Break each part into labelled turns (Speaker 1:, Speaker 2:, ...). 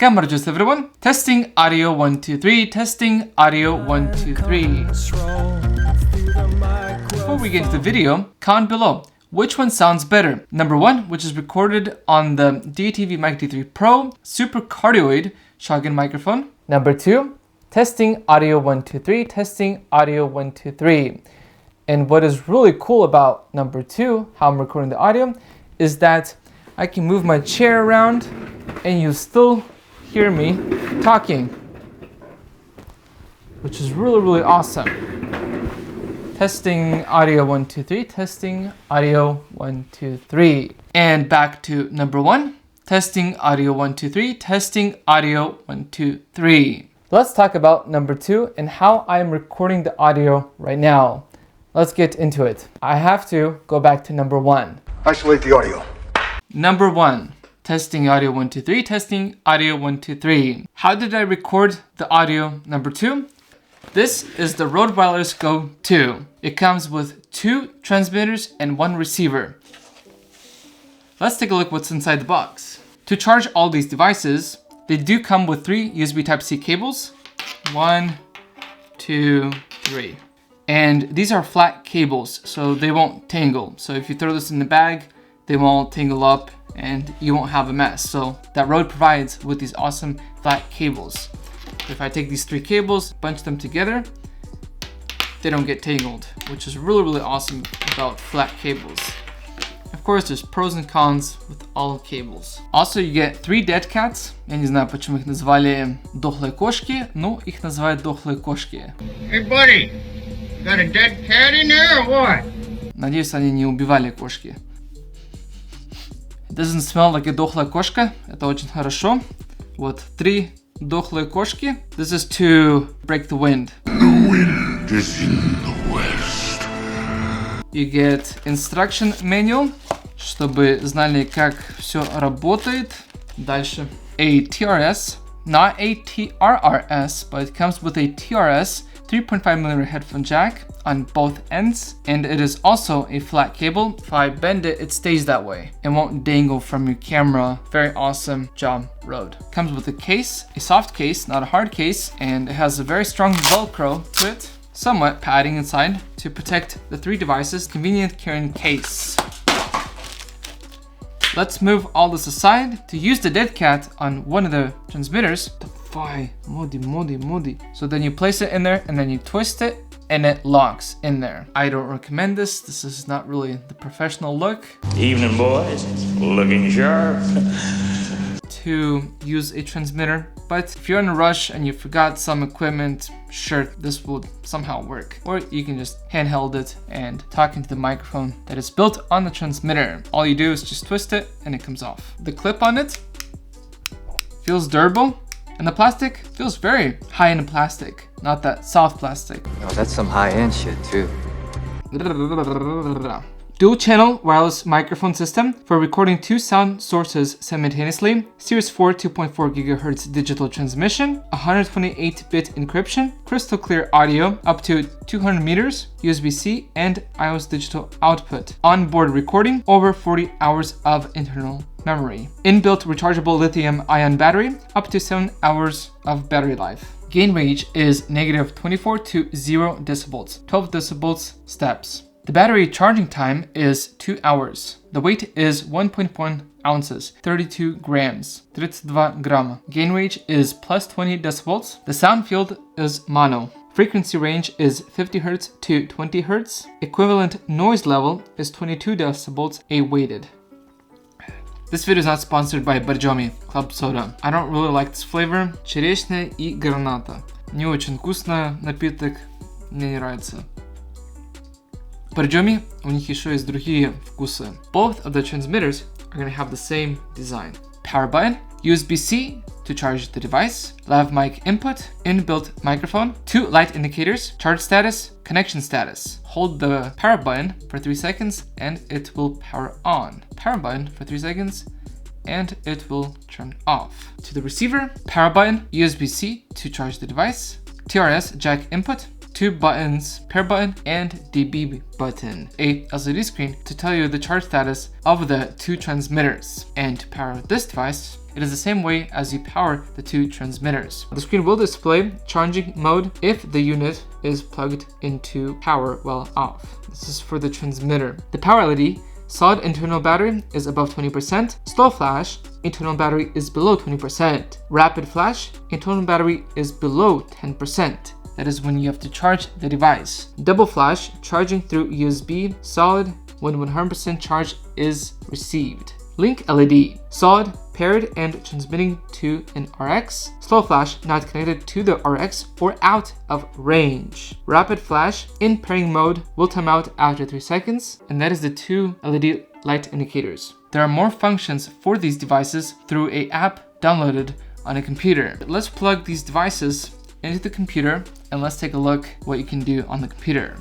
Speaker 1: Camera just everyone. Testing audio 1 2 3. Testing audio 1 2 3. Before we get into the video, comment below which one sounds better. Number 1, which is recorded on the Deity V-Mic D3 Pro super cardioid shotgun microphone. Number 2, testing audio 1 2 3. Testing audio 1 2 3. And what is really cool about number 2, how I'm recording the audio, is that I can move my chair around and you still hear me talking, which is really awesome. Testing audio 1 2 3. Testing audio 1 2 3. And back to number 1. Testing audio 1 2 3. Testing audio 1 2 3. Let's talk about number 2 and how I'm recording the audio right now. Let's get into it. I have to go back to number 1.
Speaker 2: Isolate the audio.
Speaker 1: Number 1. Testing audio 1 2 3. Testing audio 1 2 3. How did I record the audio number 2? This is the Rode Wireless Go 2. It comes with 2 transmitters and 1 receiver. Let's take a look what's inside the box. To charge all these devices, they do come with 3 USB Type-C cables. 1, 2, 3. And these are flat cables, so they won't tangle. So if you throw this in the bag, they won't tangle up and you won't have a mess. So that Rode provides with these awesome flat cables. If I take these 3 cables, bunch them together, they don't get tangled, which is really awesome about flat cables. Of course, there's pros and cons with all cables. Also, you get 3 dead cats. Я не знаю, почему их назвали дохлые кошки, но их называют дохлые кошки.
Speaker 3: Hey buddy, got a dead cat in there or what?
Speaker 1: Надеюсь, они не убивали кошки. It doesn't smell like a дохлая кошка. Это очень хорошо. Вот 3 дохлые кошки. This is to break the wind.
Speaker 2: The wind is in the west.
Speaker 1: You get instruction manual, чтобы знали, как все работает. Дальше. A TRS, not a TRRS, but it comes with a TRS 3.5mm headphone jack on both ends, and it is also a flat cable. If I bend it, it stays that way. It won't dangle from your camera. Very awesome job, Rode. Comes with a case, a soft case, not a hard case, and it has a very strong Velcro to it. Somewhat padding inside to protect the 3 devices. Convenient carrying case. Let's move all this aside. To use the dead cat on one of the transmitters, modi. So then you place it in there and then you twist it and it locks in there. I don't recommend this. This is not really the professional look.
Speaker 4: Evening, boys. Looking sharp.
Speaker 1: To use a transmitter, but if you're in a rush and you forgot some equipment, sure, this will somehow work. Or you can just handheld it and talk into the microphone that is built on the transmitter. All you do is just twist it and it comes off. The clip on it feels durable, and the plastic feels very high-end plastic, not that soft plastic.
Speaker 5: Oh, that's some high-end shit too.
Speaker 1: Dual channel wireless microphone system for recording 2 sound sources simultaneously. Series 4 2.4 GHz digital transmission, 128-bit encryption, crystal clear audio up to 200 meters, USB-C and iOS digital output. Onboard recording, over 40 hours of internal memory. Inbuilt rechargeable lithium-ion battery, up to 7 hours of battery life. Gain range is -24 to 0 decibels, 12 decibels steps. The battery charging time is 2 hours. The weight is 1.1 ounces, 32 grams, 32 грамма. Gain range is +20 decibels. The sound field is mono. Frequency range is 50 Hz to 20 Hz. Equivalent noise level is 22 decibels, A-weighted. This video is not sponsored by Borjomi Club Soda. I don't really like this flavor. Черешня и граната. Не очень вкусно напиток, мне не нравится. Borjomi, у них еще есть другие вкусы. Both of the transmitters are going to have the same design. Power button, USB-C to charge the device, lav mic input, inbuilt microphone, 2 light indicators, charge status, connection status. Hold the power button for 3 seconds and it will power on. Power button for 3 seconds and it will turn off. To the receiver, power button, USB-C to charge the device, TRS jack input, 2 buttons, pair button and DB button, a LCD screen to tell you the charge status of the 2 transmitters. And to power this device, it is the same way as you power the 2 transmitters. The screen will display charging mode if the unit is plugged into power while off. This is for the transmitter. The power LED, solid internal battery is above 20%. Slow flash, internal battery is below 20%. Rapid flash, internal battery is below 10%. That is when you have to charge the device. Double flash, charging through USB, solid when 100% charge is received. Link LED, solid, paired and transmitting to an RX. Slow flash, not connected to the RX or out of range. Rapid flash, in pairing mode, will time out after 3 seconds, and that is the 2 LED light indicators. There are more functions for these devices through an app downloaded on a computer. Let's plug these devices into the computer and let's take a look what you can do on the computer.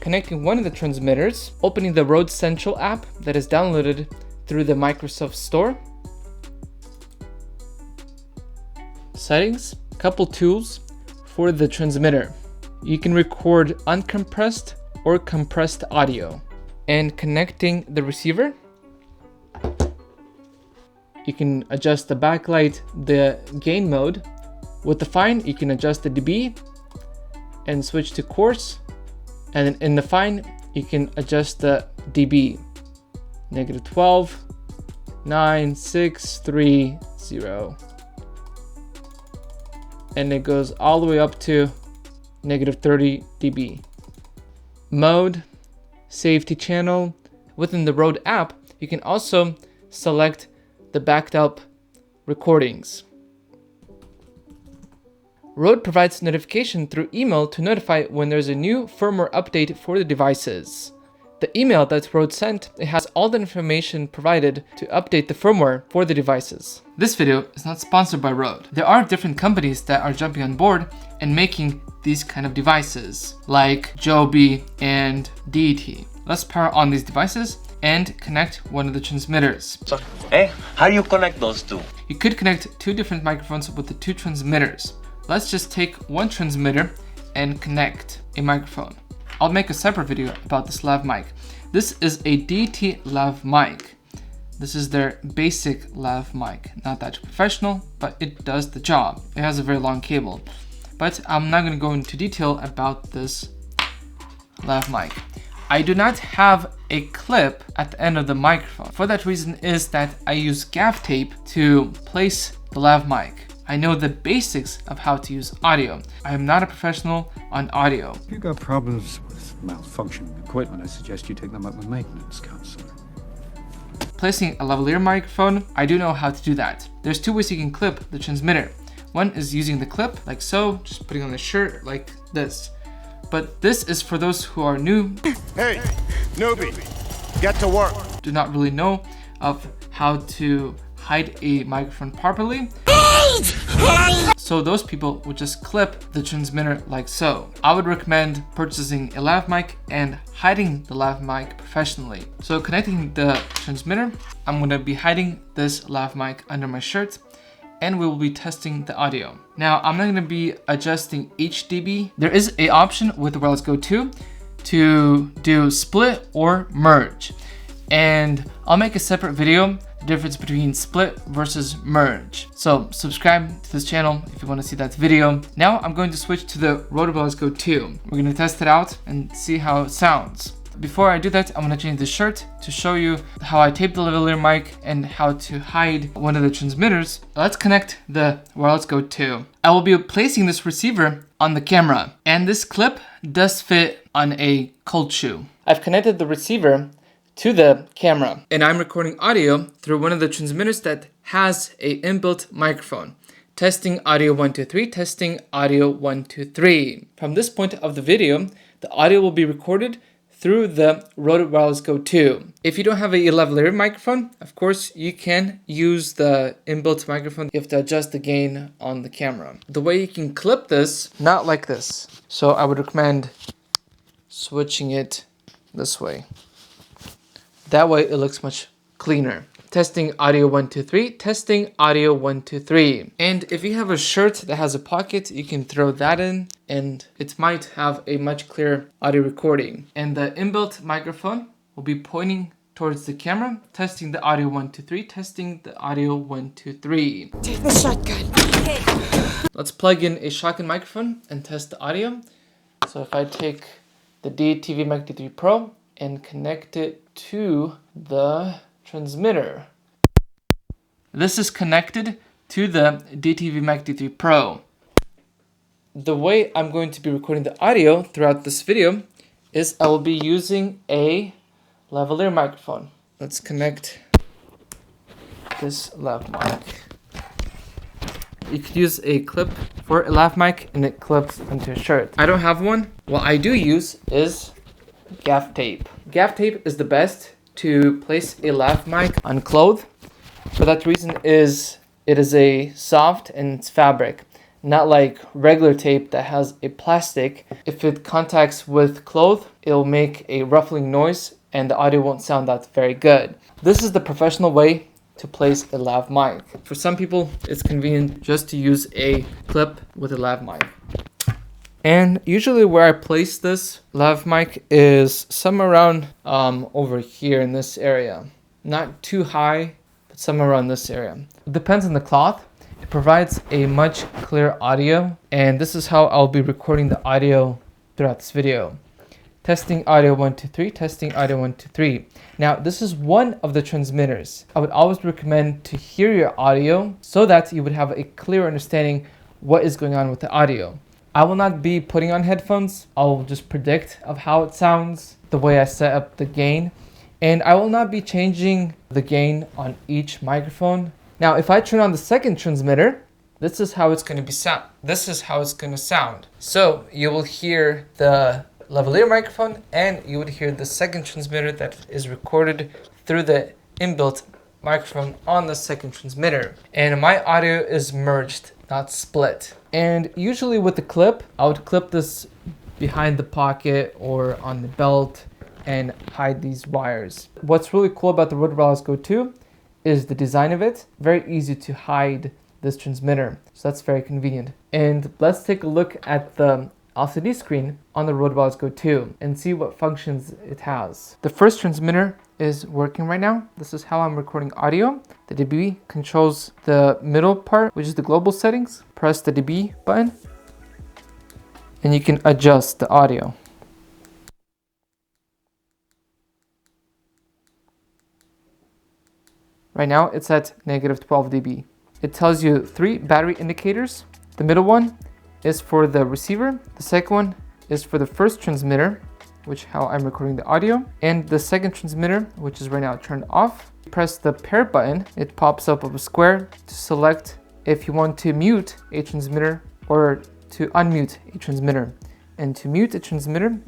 Speaker 1: Connecting one of the transmitters, opening the Road Central app that is downloaded through the Microsoft Store. Settings, couple tools for the transmitter. You can record uncompressed or compressed audio. And connecting the receiver, you can adjust the backlight, the gain mode. With the fine, you can adjust the dB and switch to coarse. And in the fine, you can adjust the dB. -12, 9, 6, 3, 0. And it goes all the way up to -30 dB. Mode, safety channel. Within the Rode app, you can also select the backed up recordings. Rode provides notification through email to notify when there's a new firmware update for the devices. The email that Rode sent, it has all the information provided to update the firmware for the devices. This video is not sponsored by Rode. There are different companies that are jumping on board and making these kind of devices, like Joby and Deity. Let's power on these devices and connect one of the transmitters.
Speaker 6: So, how do you connect those two?
Speaker 1: You could connect 2 different microphones with the 2 transmitters. Let's just take one transmitter and connect a microphone. I'll make a separate video about this lav mic. This is a DT lav mic. This is their basic lav mic. Not that professional, but it does the job. It has a very long cable. But I'm not going to go into detail about this lav mic. I do not have a clip at the end of the microphone. For that reason is that I use gaff tape to place the lav mic. I know the basics of how to use audio. I am not a professional on audio.
Speaker 7: If you've got problems with malfunctioning equipment, I suggest you take them up with maintenance counselor.
Speaker 1: Placing a lavalier microphone, I do know how to do that. There's 2 ways you can clip the transmitter. One is using the clip, like so, just putting on the shirt like this. But this is for those who are new.
Speaker 8: Hey, newbie, get to work.
Speaker 1: Do not really know of how to hide a microphone properly. So those people would just clip the transmitter like so. I would recommend purchasing a lav mic and hiding the lav mic professionally. So connecting the transmitter, I'm going to be hiding this lav mic under my shirt and we will be testing the audio. Now I'm not going to be adjusting HDB. There is an option with the Wireless Go 2 to do split or merge. And I'll make a separate video, the difference between split versus merge. So subscribe to this channel if you want to see that video. Now I'm going to switch to the Rode Wireless Go 2. We're going to test it out and see how it sounds. Before I do that, I'm going to change the shirt to show you how I tape the lavalier mic and how to hide one of the transmitters. Let's connect the Wireless Go 2. I will be placing this receiver on the camera, and this clip does fit on a cold shoe. I've connected the receiver to the camera, and I'm recording audio through one of the transmitters that has a inbuilt microphone. Testing audio 1, 2, 3, testing audio 1, 2, 3. From this point of the video, the audio will be recorded through the Rode Wireless Go 2. If you don't have a lavalier microphone, of course you can use the inbuilt microphone. You have to adjust the gain on the camera. The way you can clip this, not like this. So I would recommend switching it this way. That way it looks much cleaner. testing audio 1 2 3, testing audio 1 2 3. And if you have a shirt that has a pocket, you can throw that in and it might have a much clearer audio recording. And the inbuilt microphone will be pointing towards the camera, testing the audio 1 2 3, testing the audio 1 2 3.
Speaker 9: Take the shotgun.
Speaker 1: Let's plug in a shotgun microphone and test the audio. So if I take the Deity V-Mic D3 Pro and connect it to the transmitter. This is connected to the Deity V-Mic D3 Pro. The way I'm going to be recording the audio throughout this video is I will be using a lavalier microphone. Let's connect this lav mic. You could use a clip for a lav mic and it clips onto a shirt. I don't have one. What I do use is gaff tape. Gaff tape is the best to place a lav mic on cloth. For that reason is it is a soft and it's fabric, not like regular tape that has a plastic. If it contacts with cloth, it'll make a ruffling noise and the audio won't sound that very good. This is the professional way to place a lav mic. For some people, it's convenient just to use a clip with a lav mic. And usually where I place this lav mic is somewhere around over here in this area. Not too high, but somewhere around this area. It depends on the cloth. It provides a much clearer audio, and this is how I'll be recording the audio throughout this video. Testing audio 1 2 3, testing audio 1 2 3. Now this is one of the transmitters. I would always recommend to hear your audio so that you would have a clear understanding what is going on with the audio. I will not be putting on headphones. I'll just predict of how it sounds, the way I set up the gain, and I will not be changing the gain on each microphone. Now if I turn on the second transmitter, this is how it's going to be sound. This is how it's going to sound. So you will hear the lavalier microphone and you would hear the second transmitter that is recorded through the inbuilt microphone on the second transmitter. And my audio is merged, not split. And usually with the clip, I would clip this behind the pocket or on the belt and hide these wires. What's really cool about the Rode Wireless Go 2 is the design of it. Very easy to hide this transmitter, so that's very convenient. And let's take a look at the LCD screen on the Rode Wireless Go 2 and see what functions it has. The first transmitter is working right now. This is how I'm recording audio. The dB controls the middle part, which is the global settings. Press the dB button and you can adjust the audio. Right now it's at -12 dB. It tells you 3 battery indicators. The middle one is for the receiver. The second one is for the first transmitter, which how I'm recording the audio. And the second transmitter, which is right now turned off. Press the pair button. It pops up of a square to select if you want to mute a transmitter or to unmute a transmitter. And to mute a transmitter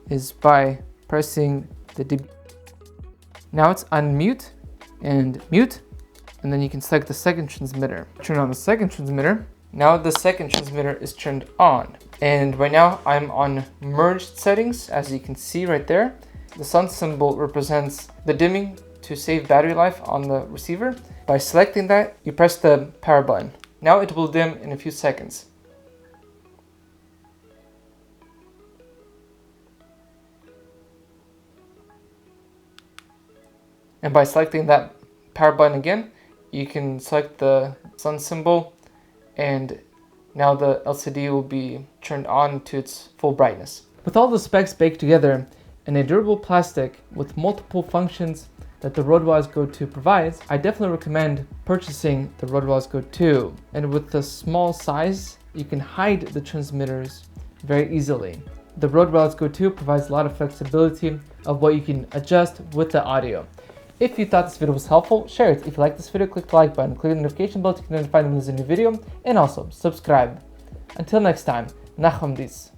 Speaker 1: is by pressing the dB. Now it's unmute and mute, and then you can select the second transmitter. Turn on the second transmitter. Now the second transmitter is turned on, and right now I'm on merged settings. As you can see right there, the sun symbol represents the dimming to save battery life on the receiver. By selecting that, you press the power button. Now it will dim in a few seconds. And by selecting that power button again, you can select the sun symbol, and now the LCD will be turned on to its full brightness. With all the specs baked together in a durable plastic with multiple functions that the Rode Wireless Go 2 provides, I definitely recommend purchasing the Rode Wireless Go 2. And with the small size, you can hide the transmitters very easily. The Rode Wireless Go 2 provides a lot of flexibility of what you can adjust with the audio. If you thought this video was helpful, share it. If you like this video, click the like button, click the notification bell to get notified when there's a new video, and also subscribe. Until next time, Nachum Dis.